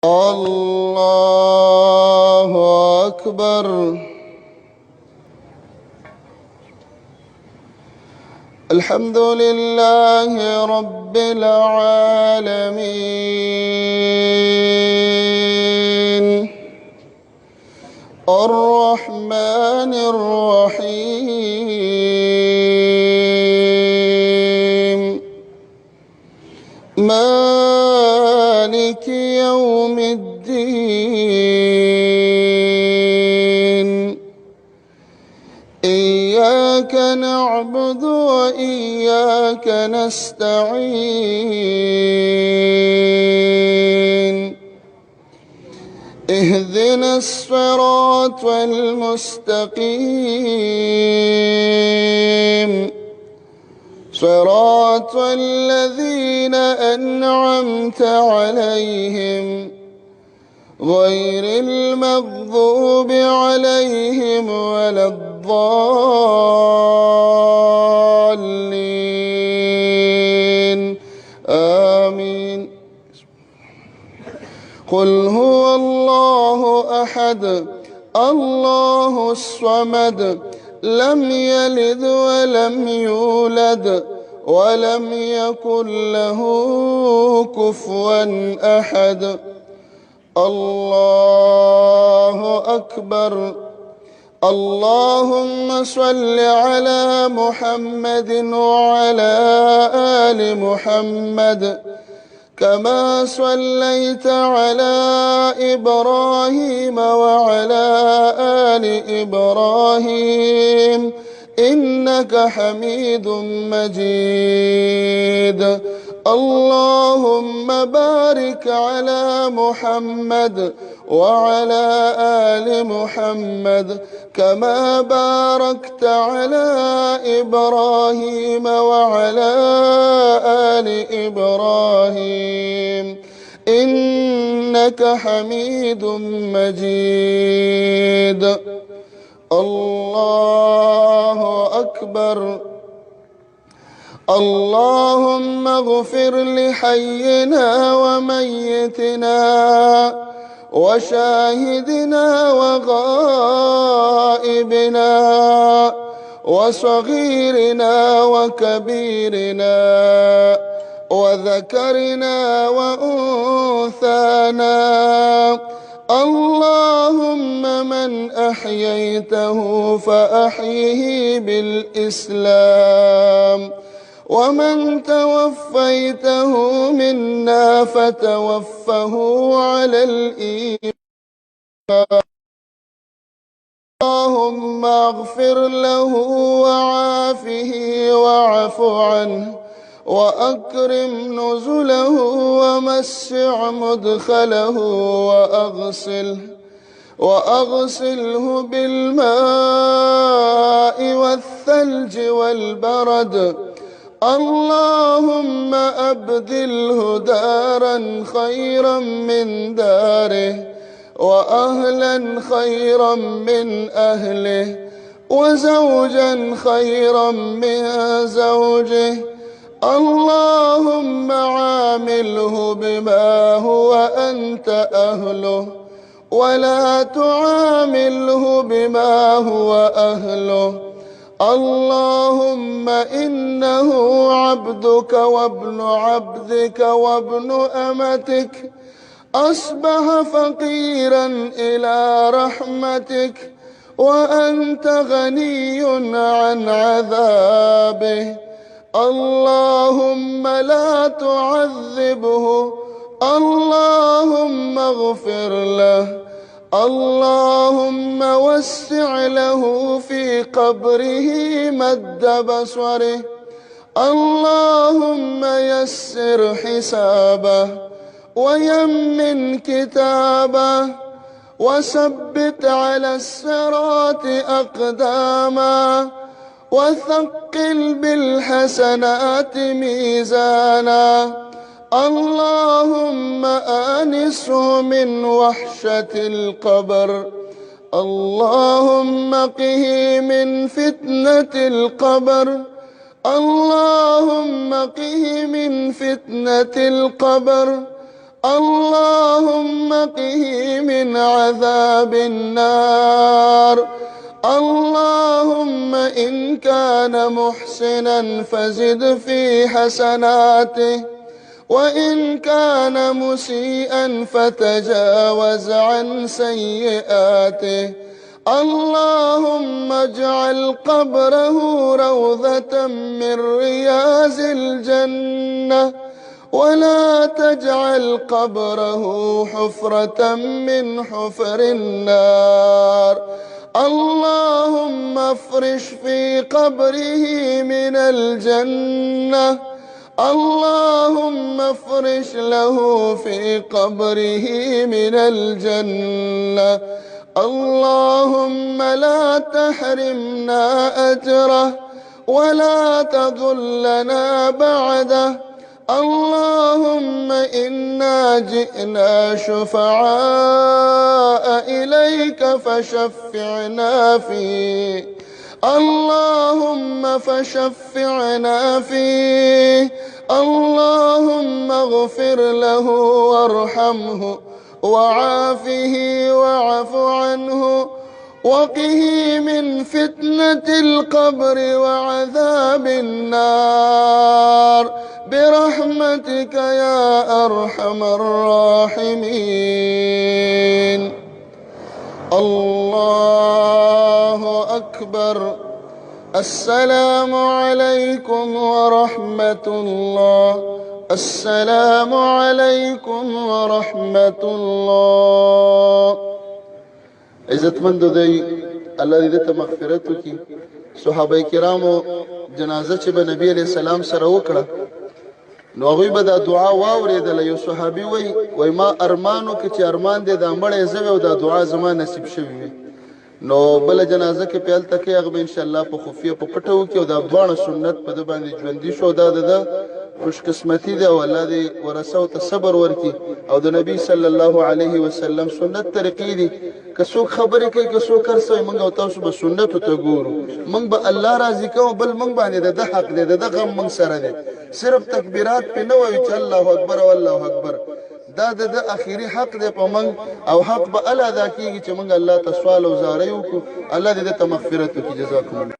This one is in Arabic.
الله أكبر. الحمد لله رب العالمين الرحمن الرحيم مالك يوم الدين إياك نعبد وإياك نستعين اهدنا الصراط المستقيم صراط الذين أنعمت عليهم غير المغضوب عليهم ولا الضالين آمين. قل هو الله أحد الله الصمد لم يلد ولم يولد ولم يكن له كفوا أحد. الله أكبر. اللهم صل على محمد وعلى آل محمد كما صليت على إبراهيم وعلى آل إبراهيم إنك حميد مجيد. اللهم بارك على محمد وعلى آل محمد كما باركت على إبراهيم وعلى آل إبراهيم إنك حميد مجيد. الله أكبر. اللهم اغفر لحينا وميتنا وشاهدنا وغائبنا وصغيرنا وكبيرنا وذكرنا وأنثانا. اللهم من أحييته فأحيه بالإسلام ومن توفيته منا فتوفه على الإيمان. اللهم اغفر له وعافه واعف عنه وأكرم نزله ومسع مدخله وأغسله بالماء والثلج والبرد. اللهم أبدله دارا خيرا من داره وأهلا خيرا من أهله وزوجا خيرا من زوجه. اللهم عامله بما هو أنت أهله ولا تعامله بما هو أهله. اللهم إنه عبدك وابن عبدك وابن أمتك أصبح فقيرا إلى رحمتك وأنت غني عن عذابه. اللهم لا تعذبه. اللهم اغفر له. اللهم وسع له في قبره مد بصره. اللهم يسر حسابه ويمن كتابه وثبت على الصراط أقداما وثقل بالحسنات ميزانا. اللهم آنسه من وحشة القبر. اللهم قه من فتنة القبر. اللهم قه من فتنة القبر. اللهم قه من عذاب النار. اللهم إن كان محسنا فزد في حسناته، وإن كان مسيئا فتجاوز عن سيئاته. اللهم اجعل قبره روضة من رياض الجنة، ولا تجعل قبره حفرة من حفر النار. اللهم افرش في قبره من الجنة. اللهم افرش له في قبره من الجنة. اللهم لا تحرمنا أجره ولا تضلنا بعده. اللهم إنا جئنا شفعاء إليك فشفعنا فيه. اللهم فشفعنا فيه. اللهم اغفر له وارحمه وعافه واعف عنه، وقه من فتنة القبر وعذاب النار برحمتك يا أرحم الراحمين. الله أكبر. السلام عليكم ورحمة الله. السلام عليكم ورحمة الله. عزتمند دی الله دې ته مغفرت وکړي. صحابه کرامو جنازه چې به نبی علیہ السلام سره وکړه نو هغوی به دا دعا واورېدله. یو صحابي وای ما ارمان وکړ چې ارمان دې دا مړی زه وی او دا دعا زما نصیب شوي وي. نو بله جنازه کې په هلته کې هغه به انشاءالله په خفیه په پټه وکړي او دا دواړه سنت په ده باندې ژوندي شو. دا د ده خوشقسمتي ده او الله دې ورثو ته صبر ورکړي. او د نبي صلی الله علیه وسلم سنت طریقې دي. که څوک خبرې کوي که څوک هر څه وایي موږ او تاسو به سنتو ته ګورو. موږ به الله راضي کوو، بل موږ باندې د ده حق دی، د ده غم موږ سره دی. صرف تکبیرات پې نه وایو چې الله اکبر او الله اکبر. دا د ده اخري حق دی په موږ او حق به اله ادا کېږي چې موږ الله ته سوال او زاری وکړو. الله دې ده ته مغفرت وکړي. جزاکم الله.